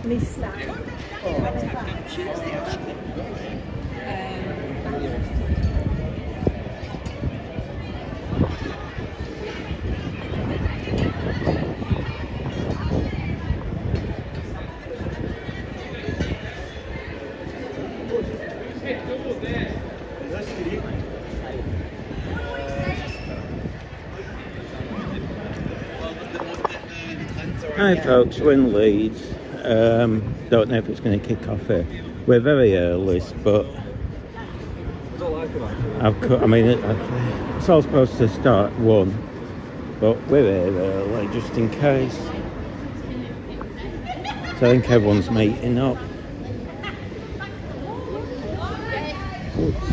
Missed that. Tuesday, actually. Hi folks, we're in Leeds. Don't know if it's going to kick off here. We're very early, but it's all supposed to start at 1, but we're here early just in case. So I think everyone's meeting up. Oops.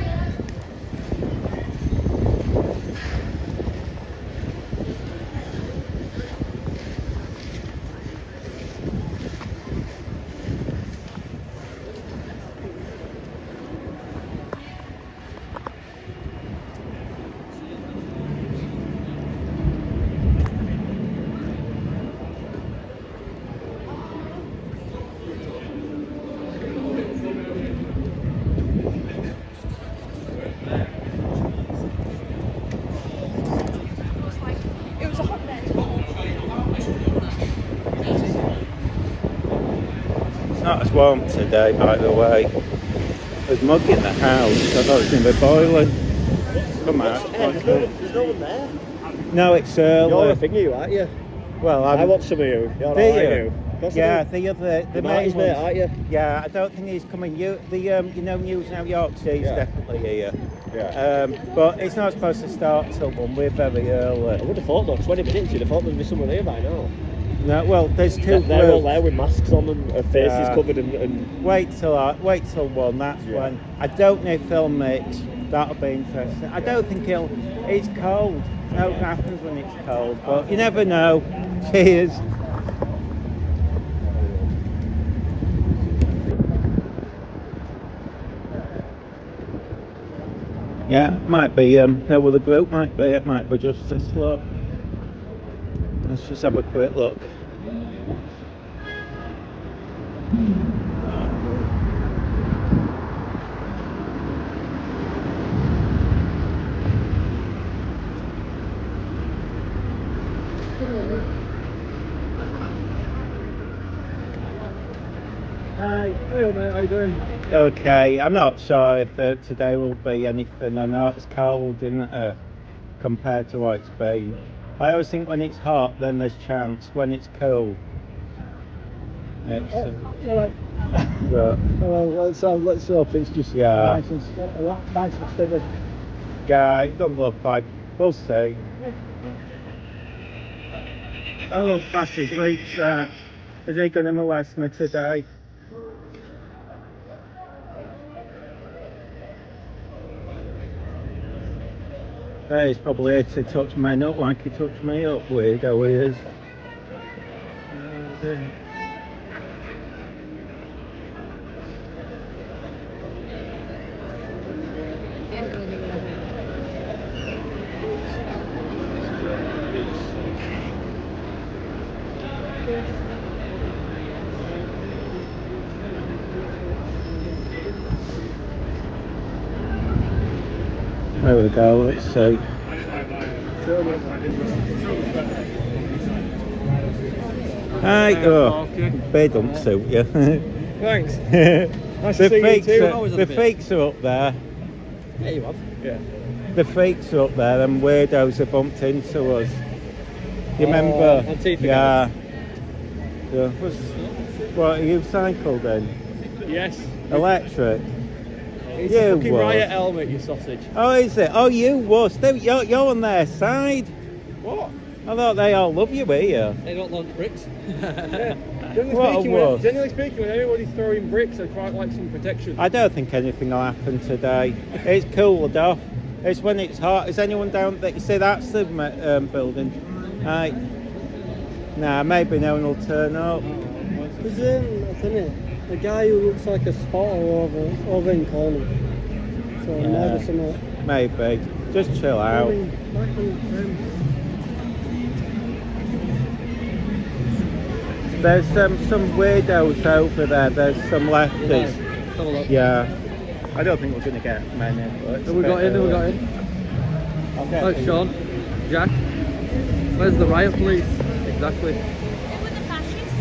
Not as warm today, by the way. There's mug in the house. I thought it was going to be boiling. Come out. There's no one there. No, it's early. You're a thingy, aren't you? Well, I want some of you. You're do you? Yeah, the main mate, aren't you? Yeah, I don't think he's coming. News Now Yorkshire, he's definitely here. Yeah. But it's not supposed to start till 1. We're very early. I would have thought, though, 20 minutes, you'd have thought there'd be someone here by now. No, well, there's 2 groups. They're all there with masks on and faces covered and... Wait till 1, that's when. I don't know if they'll mix. That'll be interesting. I don't think it's cold. No, it happens when it's cold, but you never know. Cheers. Yeah, might be, there with the group, it might be just this lot. Let's just have a quick look. Hi, hey mate, how you doing? Okay, I'm not sure if today will be anything. I know it's cold, isn't it, compared to what it's been. I always think when it's hot, then there's chance. When it's cold, it's... Alright. Well, let's hope it's just nice and steady. Yeah, it doesn't look like... We'll see. Oh, Fashy Bleach, is he going to molest me today? He's probably here to touch men up like he touched me up. Weirdo he is. There we go, let's see. Hi, bed don't suit you. Thanks. Nice to see you too. The fakes are up there. Yeah, you have. Yeah. The fakes are up there and weirdos have bumped into us. You remember? Yeah. What, are you cycled then? Yes. Electric? It's a fucking riot helmet, you sausage. Oh, is it? Oh, you was. You're on their side. What? I thought they all love you here. They don't launch bricks. Generally speaking, when everybody's throwing bricks, I'd quite like some protection. I don't think anything will happen today. It's cooled off. It's when it's hot. Is anyone down there? You see, that's the building. Right. Nah, maybe no one will turn up. There's a guy who looks like a spotter over in corner. So maybe something. Maybe. Just chill out. There's some weirdos over there. There's some lefties. Have a look. Yeah. I don't think we're going to get many. Who we got in? Who we got in? Okay. Oh, it's Sean. Jack. Where's the riot police? Exactly. They were the fascists.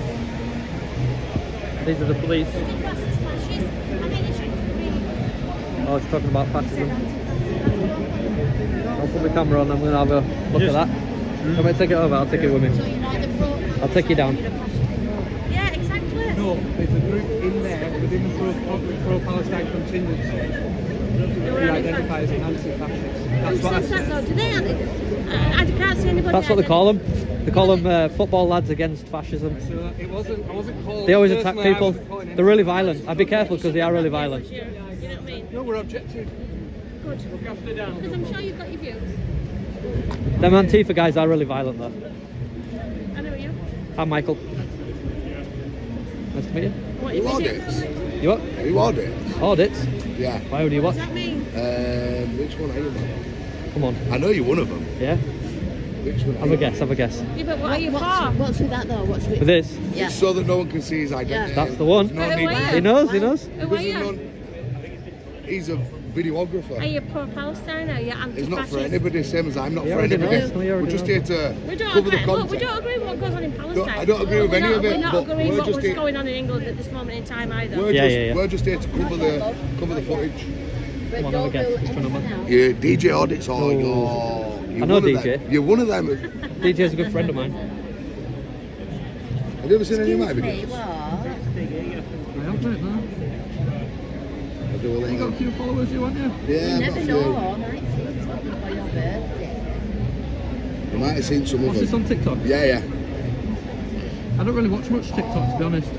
These are the police. The classist fascists. I think they should be. Oh, it's talking about fascism. I'll put the camera on. I'm going to have a look at that. Come on, take it over. I'll take it with me. So you're like the pro. I'll take you down. Yeah, exactly. No, there's a group in there within the pro-Palestine contingency who identify as anti-fascists. That's what I said. Do they? I can't see anybody. That's what they call them. They call them football lads against fascism. So I wasn't called. They always attack personally, I people. wasn't calling They're really violent. I'd be careful because they are really violent. You know what I mean? No, we're objective. Good. Look after down. Because I'm sure you've got your views. Them Antifa guys are really violent though. I know you. I'm Michael. Nice to meet you. What You you audits? You what? You audits? Audits? Yeah. Why would you what? What does that mean? Which one are you, man? Come on. I know you're one of them. Yeah? Which one are Have you? a guess, have a guess. Yeah, but what are you for? What's with that though? What's With with? this? Yeah. It's so that no one can see his identity. That's the one. There's no Who need are to- you? He knows, he knows. Who are Because there's you? none- He's a videographer. Are you pro-Palestine? Are you anti-fascist? It's not for anybody, same as I'm not You for already anybody. know. You already We're just know. here to We don't cover the agree. Look, content. we don't agree with what goes on in Palestine. I don't agree with any of it, We're not but agreeing we're with just what's here- going on in England at this moment in time either. We're just here to cover the footage. Come on, have a guess. Which one am I? Yeah, DJ audits are Oh. you're I know one of DJ. them. You're one of them. DJ's a good friend of mine. Have you ever seen any of my Excuse me, videos? what? I haven't, no. I do a lot You got a of them. few followers, you want you? Yeah, You I've never got a know. few. Might see something for your birthday. You might have seen some of What's this them. on TikTok? Yeah. I don't really watch much TikTok, to be honest.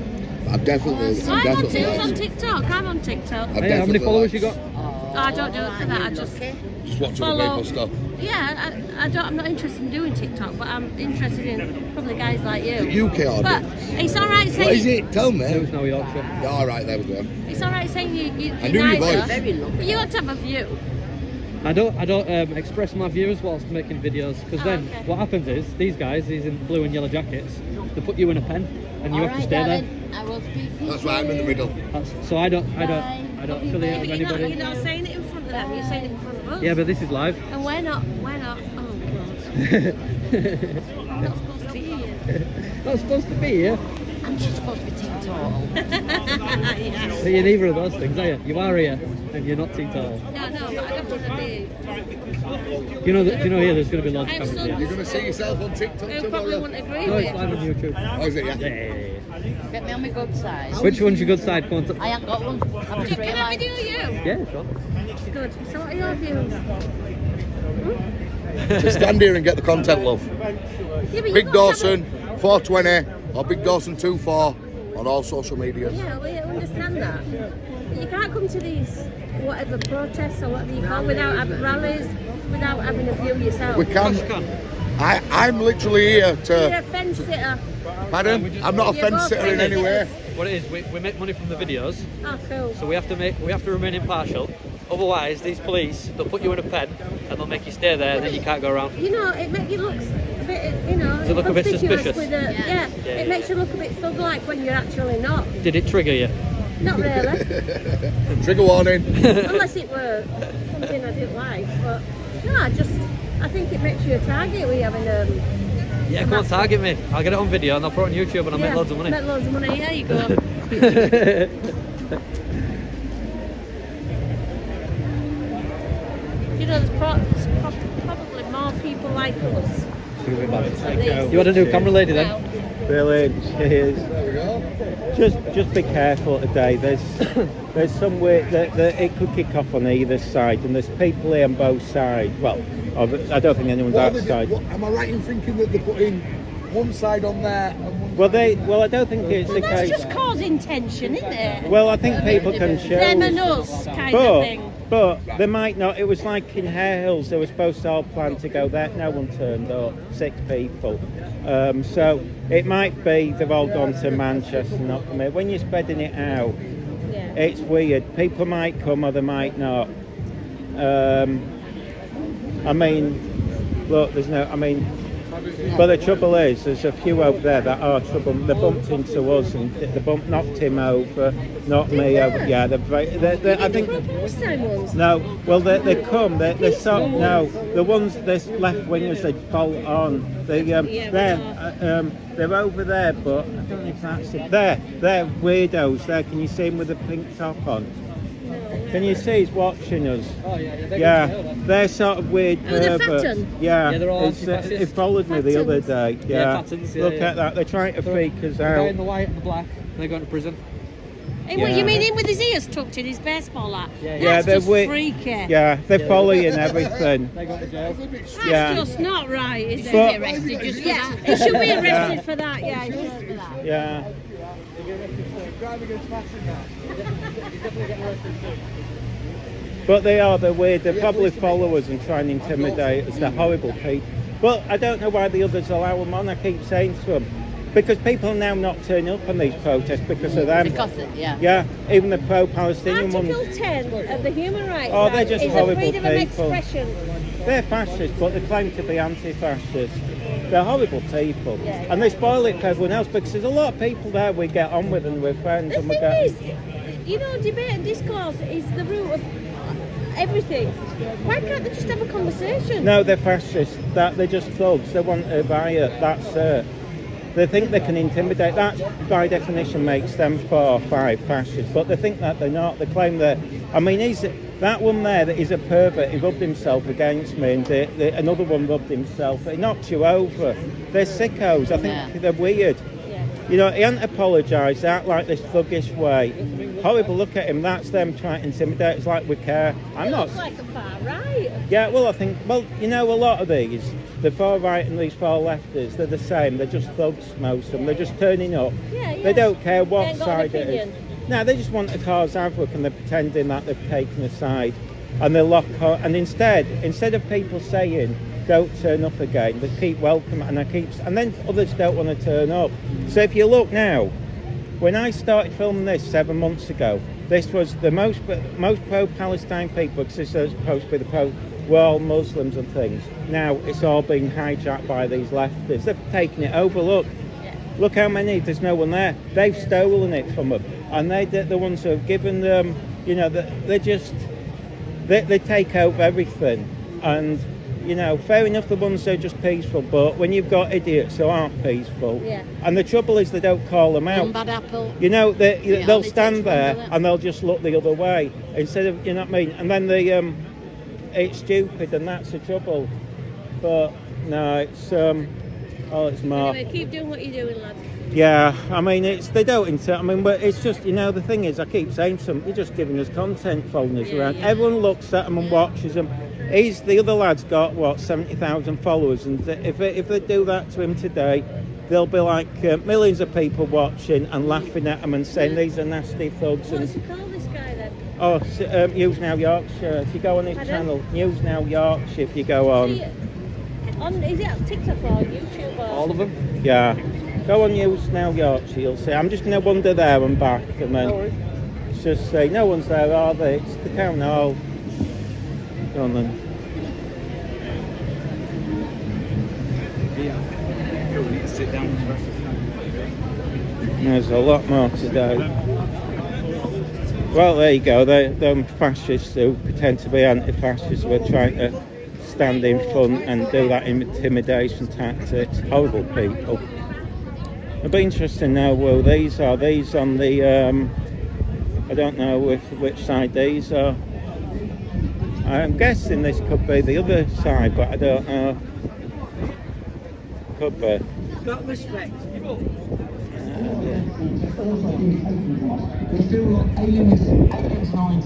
I've definitely. So I've I'm on, definitely. on TikTok. I'm on TikTok. I've Hey, how many definitely followers you got? liked- Oh, I don't do it for that, I you're just- lucky. Just watching Follow. other people's stuff. Yeah, I'm not interested in doing TikTok, but I'm interested in probably guys like you. UK But audience. it's all right What is saying it? Tell News me. Now Yorkshire. Yeah, all right, there we go. it's all right saying you I knew your neither. voice. Very lucky. But you have to have a view. I don't express my views whilst making videos because Oh, then okay. what happens is these guys, these in blue and yellow jackets, they put you in a pen and you have to Alright, stay there. darling, I will speak to you That's why I'm in the middle. So I don't Bye. affiliate Yeah, with but anybody. you're not saying it in front of them. You're saying it in front of us. Yeah, but this is live. And we're not. Oh god. I'm not supposed to be here. Not supposed to be here. I'm just supposed to be teetotal. Yes. So you're neither of those things, are you? You are here and you're not teetotal. No, but I don't want to be. You know that? You know here there's going to be loads of I'm cameras so- here. You're going to see yourself on TikTok Who probably tomorrow. wouldn't agree No, with. it's live on YouTube. Oh, is it? Yeah, Yeah. yeah, yeah. Get me on my good side. Which one's your good side? Come on. I ain't got one. I'm just Can I realised. video you? Yeah, sure. Good. So what are your views? Just stand here and get the content, love. Yeah, but Big you've got to have Dawson 420 or Big Dawson 24 on all social medias. Yeah, we understand that. But you can't come to these whatever protests or whatever you call without having rallies, without having a view yourself. We can. I'm literally here You're a to. fence sitter. Pardon? I'm not a You're fence both sitter in fence any way. What it is, we make money from the videos, Oh, cool. so we have to remain impartial. Otherwise, these police, they'll put you in a pen and they'll make you stay there, and then you can't go around. You know, it makes you look a bit, you know, Does it look a bit conspicuous suspicious? with a, yeah, it makes you look a bit thug-like when you're actually not. Did it trigger you? Not really, Trigger warning. unless it were something I didn't like. But no, I think it makes you a target when you're having Yeah, come on, target me. I'll get it on video and I'll put it on YouTube and I'll make loads of money. Make loads of money. There you go. You know, there's probably more people like us. You had a new camera lady then? Well, Brilliant. Cheers. There we go. Just be careful today. There's some way that it could kick off on either side, and there's people here on both sides. Well, I don't think anyone's What are they outside. do- what- am I right in thinking that they're putting one side on there and one Well, I don't think it's the that's case. just causing tension, isn't it? Well, I think people can Them and choose, us kind of thing. but they might not. It was like in Hare Hills, they were supposed to all plan to go there. No one turned up. 6 people. So it might be they've all gone to Manchester, not come here. When you're spreading it out, Yeah. it's weird. People might come or they might not. I mean, look, there's no. I mean, But the trouble is, there's a few over there that are trouble. They bumped into us and they knocked him over, knocked me over. Yeah, I think. Pro-Palestine ones. No, well they come. They're sort no. The ones this left wingers they bolt on. They're over there, but I don't know if that's it. They're weirdos. There, can you see him with a pink top on? Can you see he's watching us? Oh yeah, Yeah, they're sort of weird Oh, they're perverts. fatten? Yeah, Yeah, they're all he anti-fascist. followed me the other day. Yeah, fattens, look at that. They're trying to freak us The guy out. in the white and the black, they're going to prison. Hey, what, Yeah. you mean him with his ears tucked in his baseball hat? Yeah, Yeah, That's they're just weird. freaky. Yeah, they follow you and everything. They're going to jail. That's Yeah. just not right, is But- it? Arrested just for Yeah, that. he should be arrested for that, yeah. He should for that. Yeah. Crime against fashion now. He's definitely getting arrested soon. But they're weird. They probably follow us and try and intimidate us. They're horrible people. But I don't know why the others allow them on. I keep saying to them, because people are now not turning up on these protests because of them. Because of, yeah. Yeah, even the pro-Palestinian Article ones. 10 of the Human Rights Oh, they're Act just is the horrible freedom of people. expression. They're fascists, but they claim to be anti-fascists. They're horrible people, Yeah. and they spoil it for everyone else because there's a lot of people there we get on with and we're friends. The And we thing get. is, you know, debate and discourse is the root of everything. Why can't they just have a conversation? No, they're fascists. That they're just thugs. They want a riot. That's it. They think they can intimidate. That, by definition, makes them 4 or 5 fascists. But they think that they're not. They claim that. I mean, that one there that is a pervert. He rubbed himself against me, and another one rubbed himself. It knocks you over. They're sickos. I think they're weird. Yeah. You know, he hasn't apologised. They act like this thuggish way. Horrible. Look at him. That's them trying to intimidate. It's like we care. I'm It not. looks like a far right. Yeah, well, I think, you know, a lot of these, the far right and these far lefters, they're the same. They're just thugs, most of them. They're just turning up. Yeah, yeah. They don't care They what ain't got an side it is. opinion. No, they just want to cause havoc and they're pretending that they've taken a side. And they lock on. And instead of people saying, don't turn up again, they keep welcoming and then others don't want to turn up. So if you look now, when I started filming this 7 months ago, this was the most pro-Palestine people, because this is supposed to be the were all Muslims and things. Now it's all being hijacked by these leftists. They've taken it over. Look how many. There's no one there. They've stolen it from them, and they're the ones who have given them. You know, they take over everything. And you know, fair enough, the ones who are just peaceful, but when you've got idiots who aren't peaceful, and the trouble is they don't call them out. One bad apple. You know, they'll it stand takes there one, and they'll just look the other way instead of, you know what I mean? And then it's stupid, and that's the trouble. But no, it's it's more. Anyway, keep doing what you're doing, lads. Yeah, I mean, but it's just, you know, the thing is, I keep saying to them, you're just giving us content, following us around. Yeah. Everyone looks at them and watches them. The other lad's got, 70,000 followers, and if they do that to him today, there'll be like millions of people watching and laughing at him and saying these are nasty thugs. What's he call this guy then? Oh, News Now Yorkshire. If you go on his Pardon? channel, News Now Yorkshire, if you go on. Is it on TikTok or YouTube or? All of them. Yeah. Go on News Now Yorkshire, you'll see. I'm just going to wander there and back, and then No worries. just say, no one's there, are they? It's the town hall. Go on then. Yeah. We need to sit down and rest. There's a lot more to do. Well, there you go. They're fascists who pretend to be anti-fascists. We're trying to stand in front and do that intimidation tactics. Horrible people. It'll be interesting now. Well, these on the. I don't know which side these are. I'm guessing this could be the other side, but I don't know. Could be. Got respect.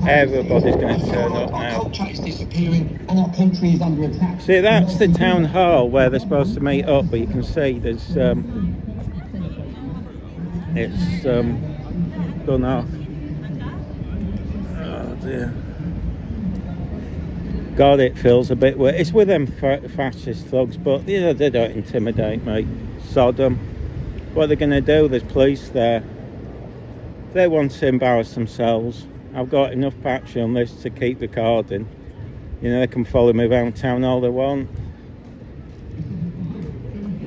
Everybody's going to turn up now. Our culture is disappearing and our country is under attack. See, that's the town hall where they're supposed to meet up, but you can see there's it's gone off. Oh dear. God, it feels a bit weird. It's with them fascist thugs, but you know, they don't intimidate me. Sodom. What are they going to do? There's police there. They want to embarrass themselves. I've got enough battery on this to keep recording. You know, they can follow me around town all they want.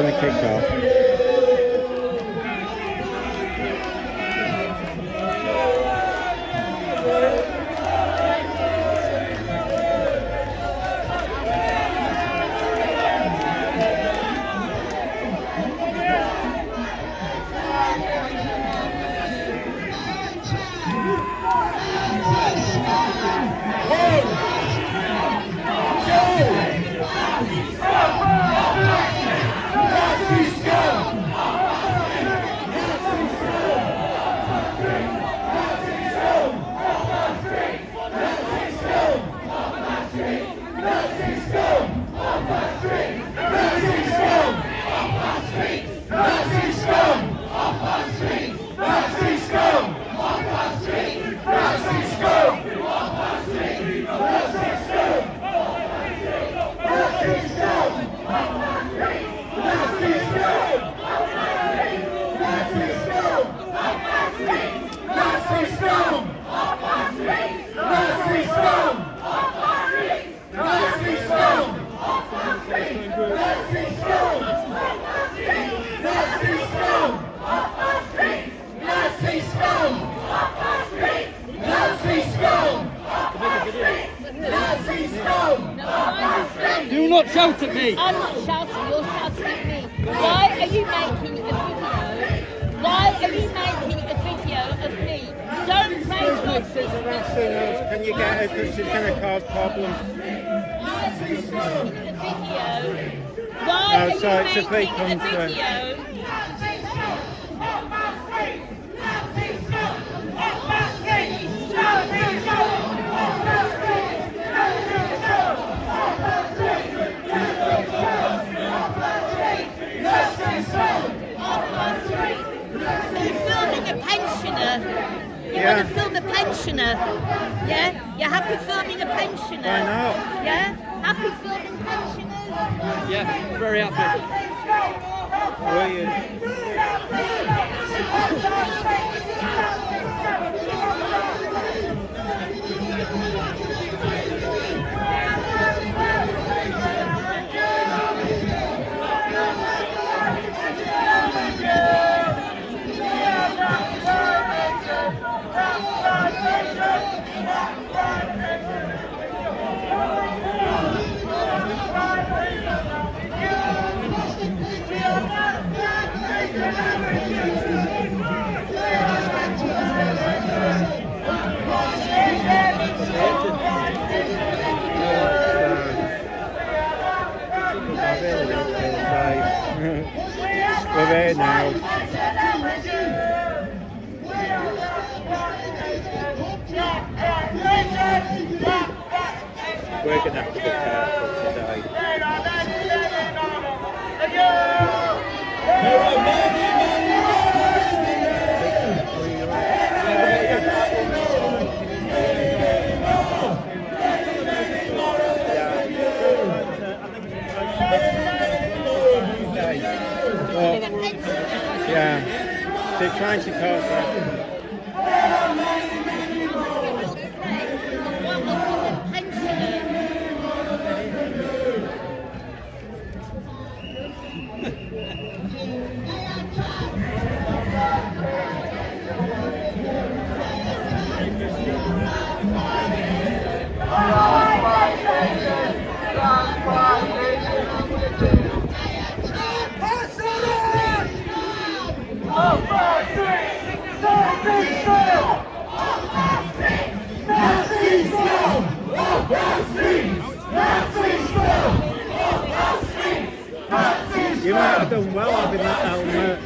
going to kick off. Do not shout at me! I'm not shouting, you're shouting at me. Why are you making a video? Why are you making a video of me? Don't make Nazis. Can you get her because she's going to cause problems? Why are you making a video? Why are you sorry, it's a fake making a concert. video? A pensioner. You want to film a pensioner? Yeah? You're happy filming a pensioner? Why not? Yeah? Happy filming pensioners? Yeah, very happy. We're there now. We're going to have to be careful today. Yeah, they're trying to cause that. You might have done well having that helmet.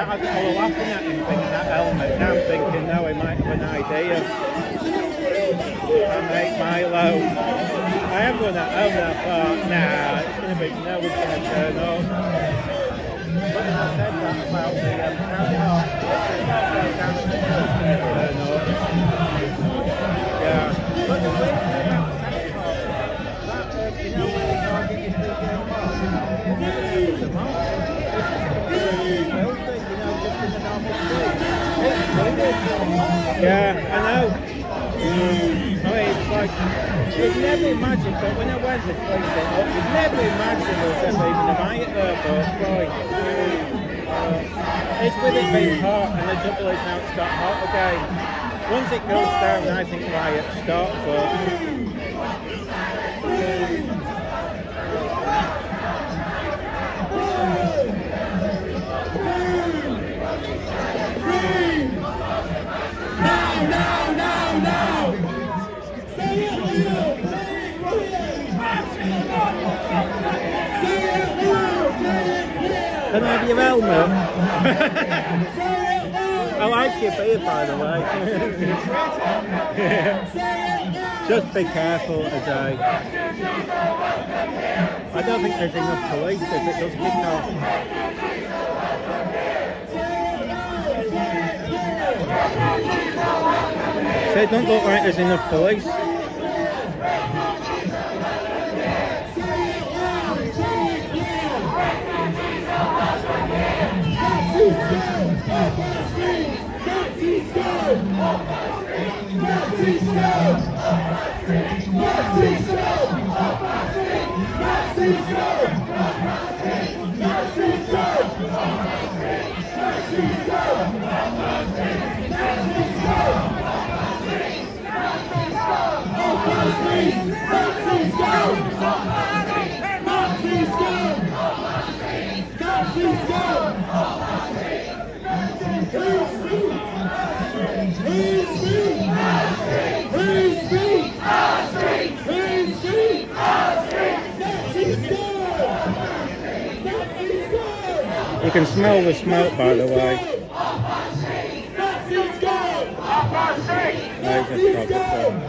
I was laughing at him thinking that helmet. Now I'm thinking, no, he might have an idea. I make Milo. I am going at home and I thought, nah, it's going to be, no one's going to turn up. But then I said that about the town hall. Turn up. Yeah. But the weird thing about the town hall, that, you know, when they can't get your free game off, yeah, I know. I mean, it's like, you'd never imagine, but when I went to place it up, you'd never imagine there was ever even a riot there, but boy, it's with it being hot, and the double is now it's got hot again. Once it goes down, I think riots stop, but... Can I have your helmet? I like your beard, by the way. Just be careful today. I don't think there's enough police if it does kick off. So it don't look like there's enough police. You can smell the smoke, by the way. major photographer.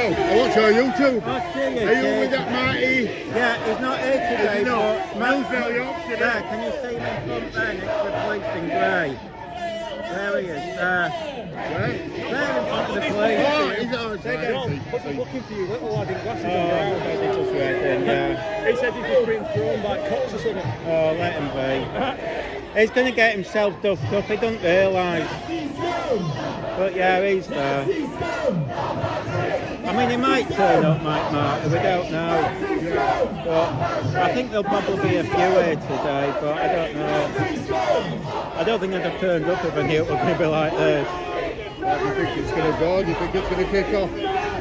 I watch your YouTube. I see Are you with that Marty? Yeah, he's not here today. Is he not? But Millsdale, Yorkshire. there, can you see him in front there next to the police in grey? There he is. There in front of the police. Oh, is it on What's looking for you, little lad in glasses Oh, and brown? they just read in, yeah. He said he was being thrown by cops or something. Oh, let him be. He's going to get himself duffed up, he doesn't realise. But yeah, he's there. I mean, he might turn up, Mike Mark, we don't know. But I think there'll probably be a few here today, but I don't know. I don't think I'd have turned up if I knew it was going to be like this. What do you think it's going to go? Do you think it's going to kick off?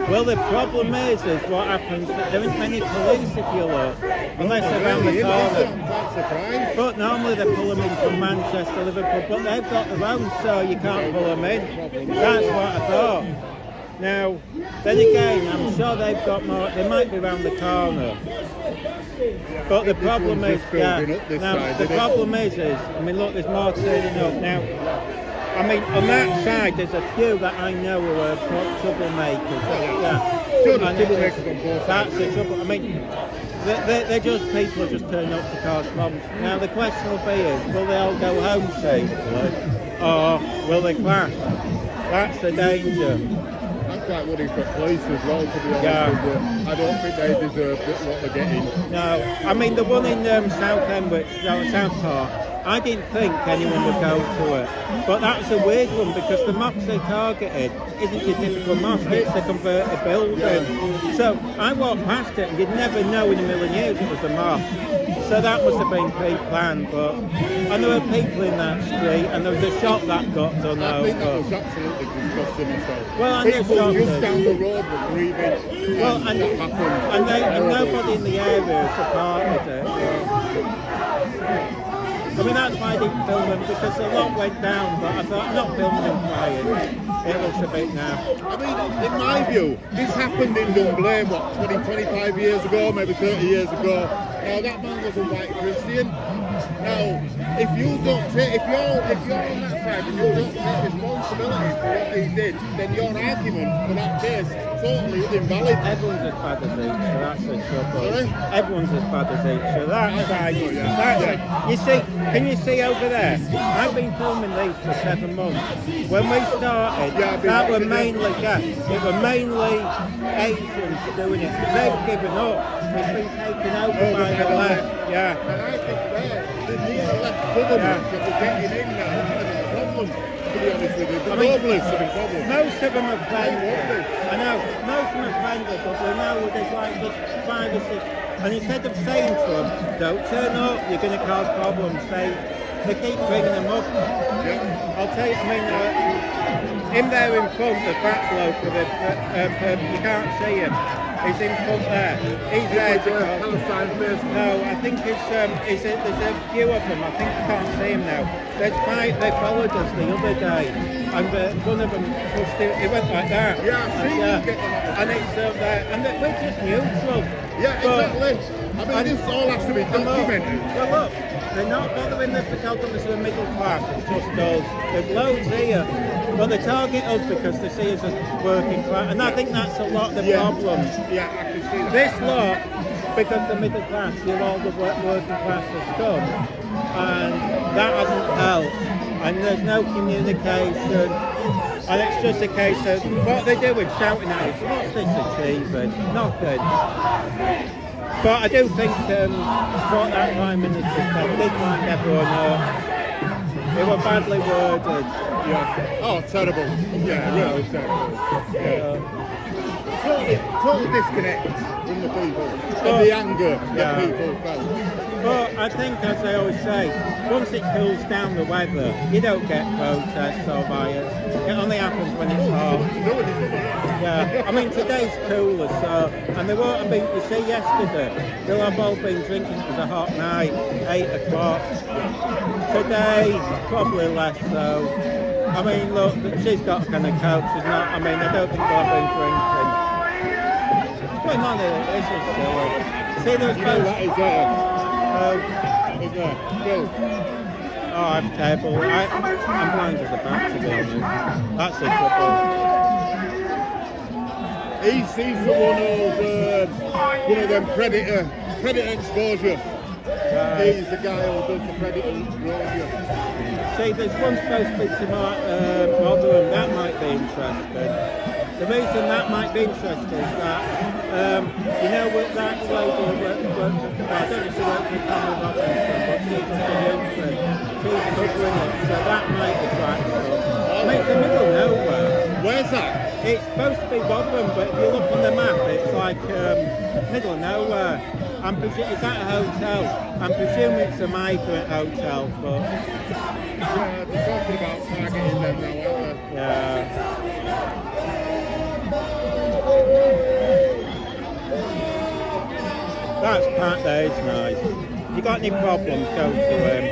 Well, the problem is what happens, there isn't many police if you look, unless they're around the corner. I'm quite surprised. But normally they pull them in from Manchester, Liverpool, but they've got their own, so you can't pull them in. That's what I thought. Now, then again, I'm sure they've got more, they might be around the corner. But the problem is, I mean, look, there's more turning up. Now, I mean, on that side, there's a few that I know who are troublemakers. That's the trouble. I mean, they're just people who just turn up to cause problems. Now, the question will be is, will they all go home safely, or will they clash? That's the danger. I'm quite worried for police as well, to be honest with you. I don't think they deserve what they're getting. No, I mean, the one in Southport, I didn't think anyone would go to it. But that's a weird one because the mosque they targeted isn't your typical mosque, it's a converted building. So I walked past it and you'd never know in a million years it was a mosque. So that must have been pre-planned, but and there were people in that street and there was a shop that got done I think that over. was absolutely disgusting myself. Well, and people just down the road were grieving. Well, and that happened. And nobody in the area supported it. I mean, that's why I didn't film them, because a lot went down, but I thought, I'm not filming them crying. It looks a bit now. I mean, in my view, this happened in Dunblane, what, 20, 25 years ago, maybe 30 years ago. Now, that man was a white Christian. Now, if you're on that side and you don't take responsibility for what he did, then your argument for that case is totally invalid. Everyone's as bad as each other, that's the trouble. Sorry? Everyone's as bad as each other. That's it. You see, can you see over there? I've been filming these for 7 months. When we started, that were mainly, it were mainly Asians doing it. They've given up. It's been taken over by the left. Yeah. And I think the left government that we're getting in now is a problem, to be honest with you. The globalists are a problem. Most of them are friendly. I know, most of them are friendly, but we know there's like just 5 or 6. And instead of saying to them, don't turn up, you're going to cause problems, they keep bringing them up. Yeah. I'll tell you, I mean, him there in front, the fat bloke with you can't see him. He's in front there. He's there to Palestine first. No, I think there's a few of them. I think you can't see him now. There's 5. They followed us the other day, and one of them pushed it. It went like that. Yeah, I've seen him get on and it's there, and we're just neutral. Yeah, exactly. I mean, this all has to be documented. Well, look, they're not bothering the photographers of the middle class, it's just us. There's loads here, but they target us because they see us as working class, and I think that's a lot of the problem. Yeah, I can see that. This lot, because the middle class do all the working class stuff, and that hasn't helped, and there's no communication, and it's just a case of what they do with shouting at us, what's this achieving? Nothing. But I do think what that Prime Minister said did wind everyone up. They were badly worded. Yeah. Oh, terrible. Yeah, really terrible. Yeah. Total disconnect from the people and the anger that people felt. But I think, as I always say, once it cools down the weather, you don't get protests or riots. It only happens when it's hot. Yeah, I mean today's cooler, so, and they won't have been, you see yesterday, they'll have all been drinking, it was a hot night, 8 o'clock. Today, probably less so. I mean, look, she's got kind of coke, she's not, I mean, I don't think they'll have been drinking. What's going on here? This is silly. See, there was both... That is there. Is there? Still. Oh, I'm terrible. I'm blind as a bat, to be honest. That's the trouble. He's someone who's one of them predator exposure. Right. He's the guy who does the predator exposure. See, there's one supposed to be tomorrow, Rotherham, that might be interesting. The reason that might be interesting is that, you know, with that lady who works, I don't know if she works with Cameron Robinson, but she's just a Houston. She's covering it, so that might attract them. I mean, it's the middle of nowhere. Where's that? It's supposed to be Rotherham, but if you look on the map, it's like middle of nowhere. It's at a hotel. I'm presuming it's a migrant hotel, but... Yeah, they're talking about targeting them now, aren't they? Yeah. That's part there, it's nice. If you got any problems, go to him.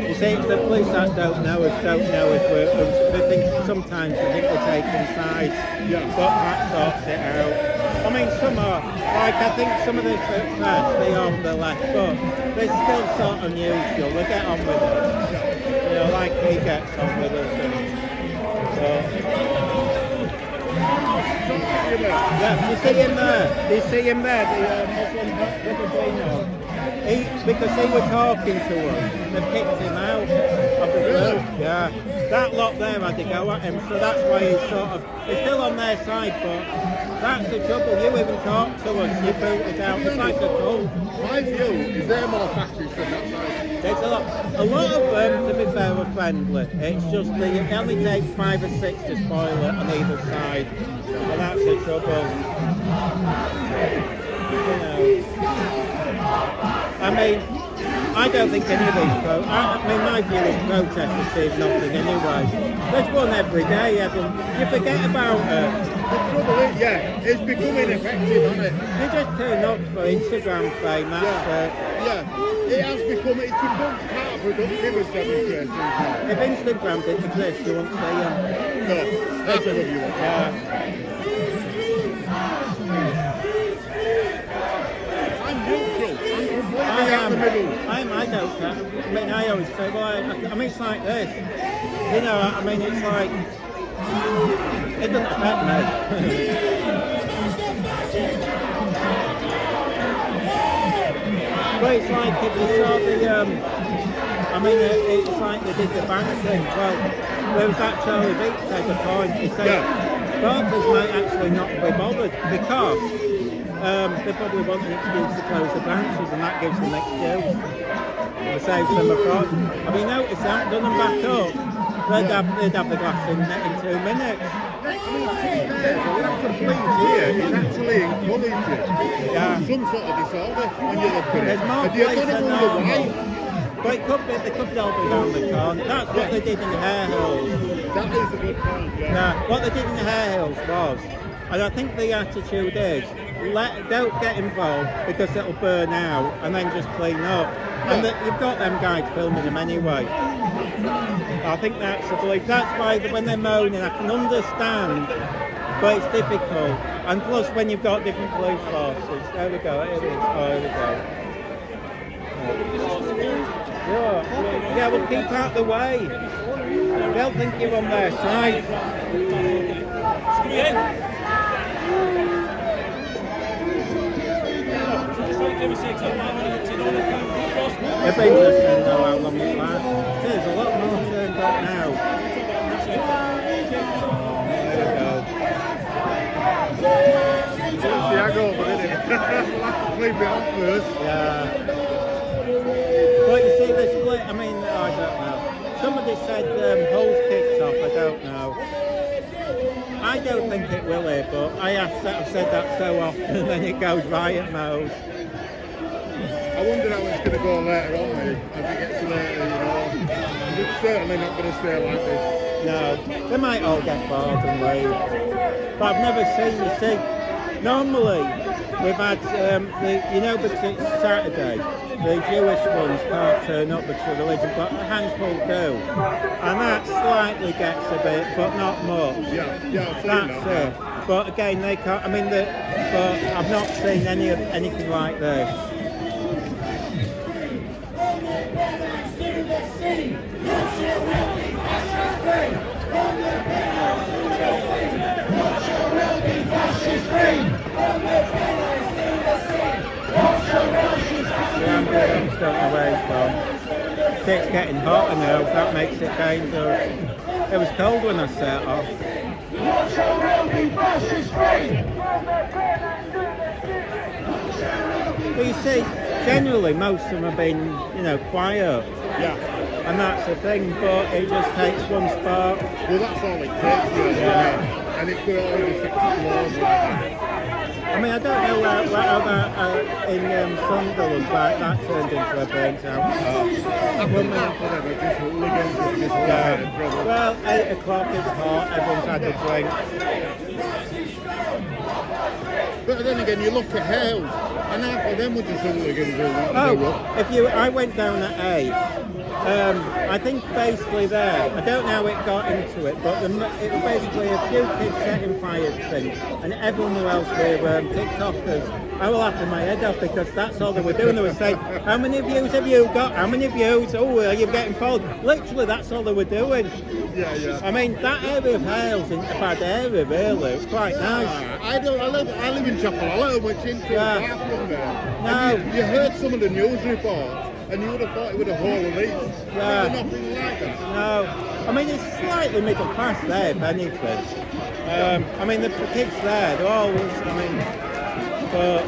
You see, it's the police that don't know us they think sometimes they think we're taking sides. Yeah. But that sorts it out. I mean, some are, like I think some of the press, they are on the left, but they're still sort of neutral, they get on with it. You know, like he gets on with us. Yeah, you see him there, the Muslim Filipino. Because they were talking to us, they kicked him out of the group. Yeah, that lot there had to go at him, so that's why he's still on their side, but that's the trouble. You even talk to us, you booted out. It's like a cult. My view is they're more fascist than that side. There's a lot of them, to be fair, are friendly. It's just it only takes 5 or 6 to spoil it on either side, and that's the trouble. You know. I mean, I don't think any of these my view is protest achieves nothing anyway. There's one every day, Evan. You forget about it. The trouble is, it's becoming effective, isn't it? You just turn up for Instagram fame, that's it. Yeah, it's become part of productive demonstrations now. If Instagram didn't exist, you wouldn't see them. No, that's what you want. Yeah. I don't care. I mean, I always say, well, I mean, it's like this. You know, I mean, it's like, it doesn't affect me. But it's like if you saw the, I mean, it's like they did the bank thing. Well, there was that Charlie Beach said the point. He said, Barclays might actually not be bothered because they probably want an excuse to close the branches, and that gives them an excuse. It saves them a fraud. Have you noticed that? Done them back up, they'd have the glass in 2 minutes. I mean, to be fair, the complaint here is actually encouraging some sort of disorder when you look at it. There's more place than normal. But they could all be around the corner. That's what they did in the hair hills. That is a good point, What they did in the hair hills was, and I think the attitude is, don't get involved because it'll burn out, and then just clean up. And you've got them guys filming them anyway. I think that's the belief. That's why when they're moaning, I can understand but it's difficult. And plus, when you've got different police forces, there we go. Here it is. Oh, here we go. Yeah, well, keep out the way. They'll think you're on their side. It'd be interesting to know how long it lasts. There's a lot more turned up now. There we go. See, I go over, didn't it? We'll have to clean it off first. Yeah. But you see, the split, I mean, I don't know. Somebody said Hull's kicked off, I don't know. I don't think it will here, but I've said that so often, and then it goes riot mode. I wonder how it's going to go later on, mate, as it gets later, you know. It's certainly not going to stay like this. No, they might all get bored and leave. But I've never seen, you see, normally we've had, because it's Saturday, the Jewish ones can't turn up because of religion, but a handful do. And that slightly gets a bit, but not much. Yeah, I've seen That's that. it. But again, they can't, but I've not seen anything like this. I'm starting away from. It's getting hotter now, that makes it dangerous. It was cold when I set off. But you see, generally most of them have been, quiet. Yeah. And that's the thing, but it just takes one spark. Well, that's all it takes, really, Yeah. and it could always explode like that. I mean, I don't know how that in Sunderland, like that turned into a burnt out car. I've done that forever, just hooligans that just get in trouble. Well, 8 o'clock is hot, everyone's had a drink. But then again, you look at Hales, and half of them were just hooligans. I went down at 8. I think basically there, I don't know how it got into it, but it was basically a few kids setting fire to things, and everyone else were TikTokers. I was laughing my head off because that's all they were doing. They were saying, how many views have you got? How many views? Oh, are you getting followed? Literally, that's all they were doing. Yeah. I mean, that area of Hales isn't a bad area, really. It's quite nice. I live in Chapel Hollow, which isn't too far from there. No. You heard some of the news reports, and you would have thought it would have whole of Leeds. Yeah. There's nothing like that. No. I mean, it's slightly middle class there, if anything. I mean, the kids there, they're always, but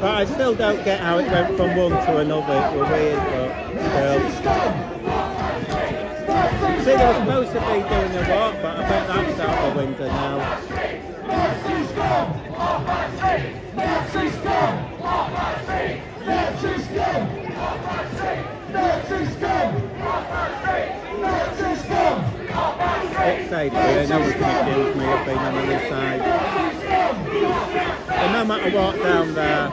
I still don't get how it went from one to another. It was weird, but still. See, they were supposed to be doing a walk, but I bet that's out the window now. It's safe here, no one can accuse me of being on the other side. And no matter what down there.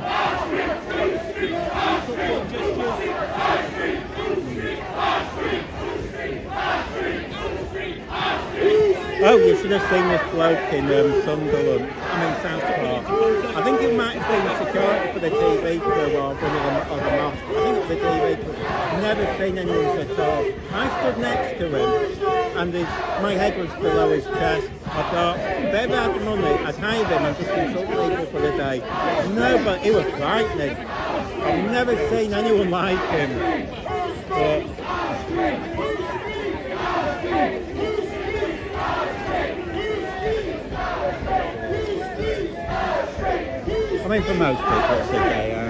Oh, you should have seen this bloke in Sunderland, Southport. I think it might have been security for the TV crew or one of the mosque. I think it was the TV crew. Never seen anyone at all. I stood next to him and my head was below his chest. I thought, if I ever had the money, I'd hire him and just insult people for the day. No, but he was frightening. I've never seen anyone like him. But, I mean, for most people, it's a day out.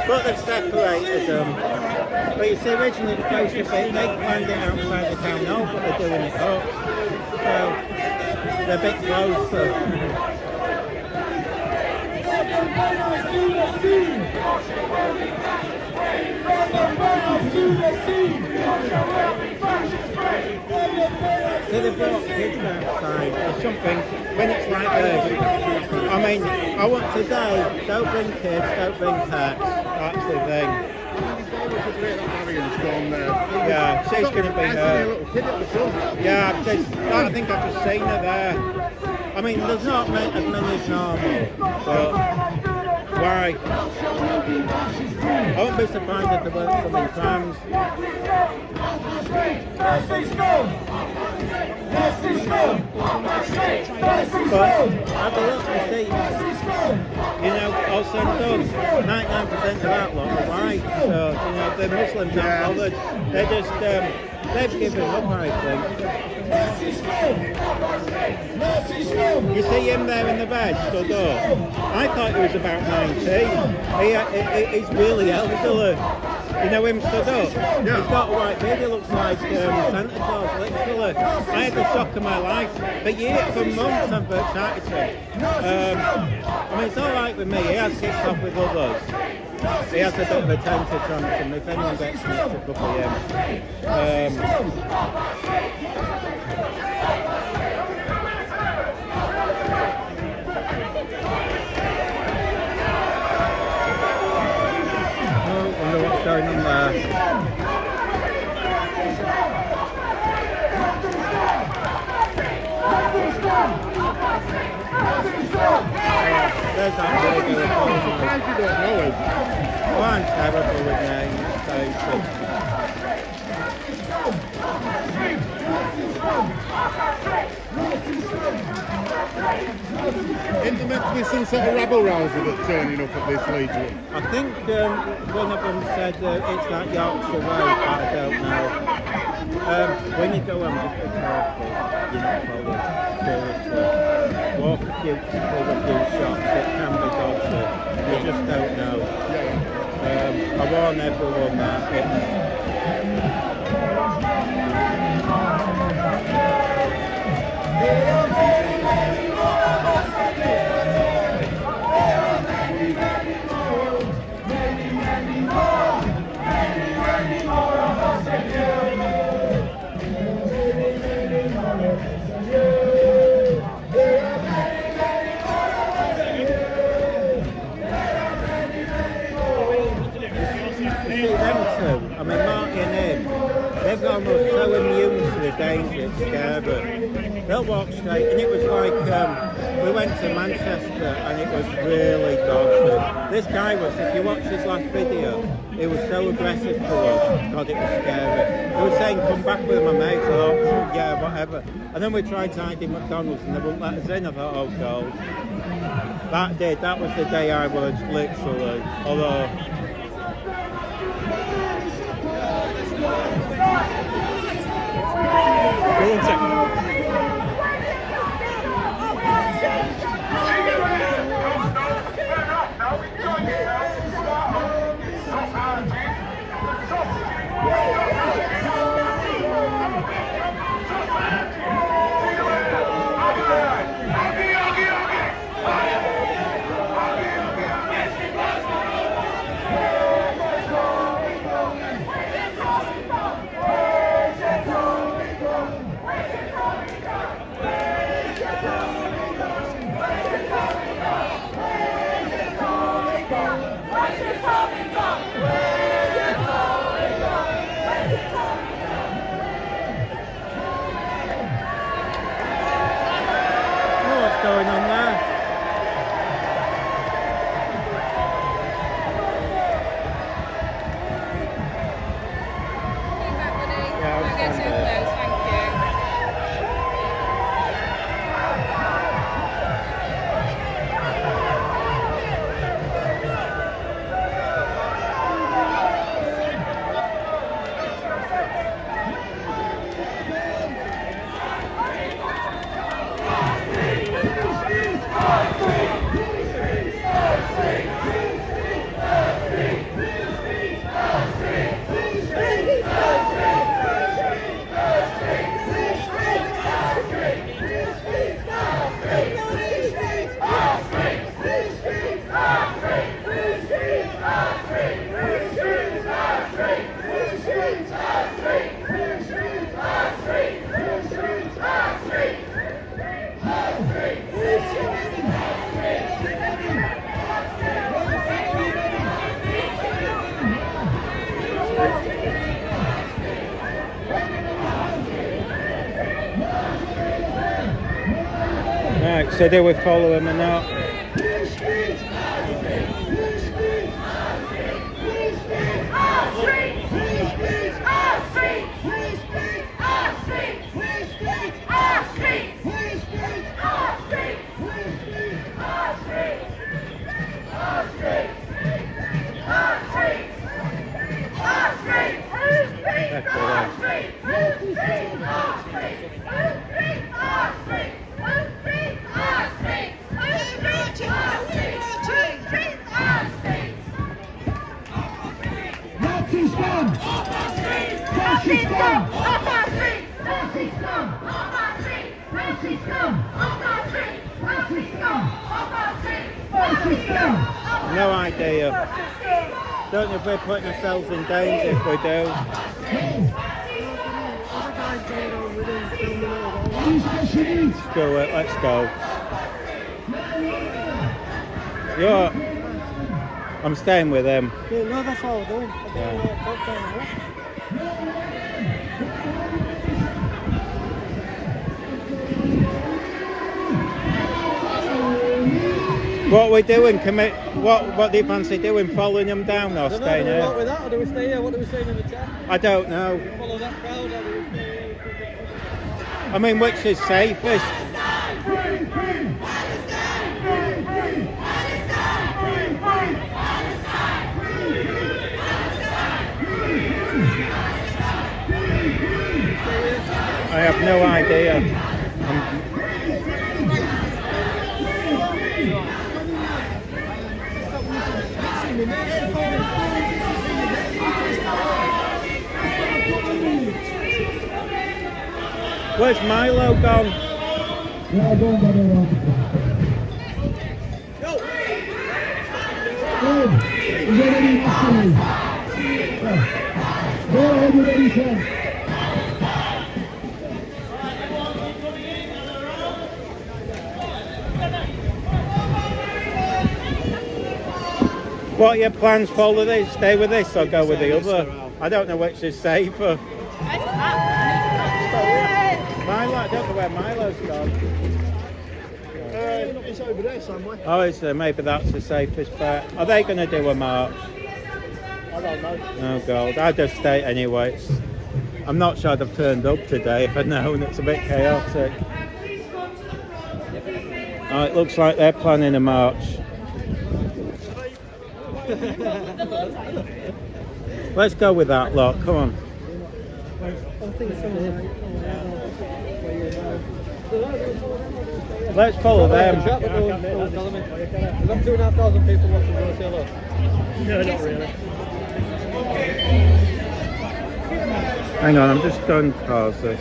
But they've separated them. But you see, originally it was supposed to be, they planned it outside the town hall, but they're doing it up. So, they're a bit closer. So they brought kids outside or something when it's like this. I mean, I want to say, don't bring kids, don't bring pets. That's the thing. Yeah, she's going to be her. Yeah, I think I've just seen her there. I mean, there's not as many as normal, but why? I won't be surprised if there weren't some in trams. But have a look and see, you know, all said and done, 99% of that lot are white, so, you know, the Muslims aren't bothered. They're just, they've given up, I think. You see him there in the bed, stood up. I thought he was about 19. He's really elderly. You know him stood up? Yeah. He's got a white beard, he looks like Santa Claus, literally. I had the shock of my life. For months I've been chatting to him. I mean, it's alright with me, he has kicked off with others. He has a bit of a temper tantrum if anyone gets mixed up with him. Wonder what's going on there. There's that lady. Oh, I'm terrible with names, so Isn't there meant to be some sort of rabble-rouser that's turning up at this Leeds one? I think one of them said it's that Yorkshire way, but I don't know. When you go on, just be careful. You're not followed. Seriously. Walk a few shops, it can be dodgy. You just don't know. I warn everyone that. I mean, Marty and him, they're almost so immune to the danger, it's scary. They'll walk straight, and it was like, we went to Manchester, and it was really dodgy. This guy was, if you watch his last video, he was so aggressive to us, God, it was scary. He was saying, come back with my mates, I thought, yeah, whatever. And then we tried to hide in McDonald's, and they wouldn't let us in. I thought, oh, God. That was the day I was, literally, although... One second. Going on there? Yeah, I'll stand there. Right, so do we follow him or not? No idea. Don't know if we're putting ourselves in danger if we do. Screw it, let's go. I'm staying with him. Yeah, no, that's all we're doing. What are we doing? What do you fancy doing? Following them down or staying here? What with that, or do we stay here? What do we say in the chat? I don't know. Follow that crowd, or do we stay here? I mean, which is safest? I have no idea. Where's Milo gone? What are your plans? Follow this, stay with this, or go with the other? I don't know which is safer. Milo, I don't know where Milo's gone. It's over there somewhere. Oh, is there? Maybe that's the safest bet. Are they going to do a march? I don't know. Oh God, I'd just stay anyway. I'm not sure I'd have turned up today if I'd known. It's a bit chaotic. Oh, it looks like they're planning a march. Let's go with that lot, come on. Let's follow them. There's 2,500 people watching. Do you want to say hello? No, not really. Hang on, I'm just going to pause this.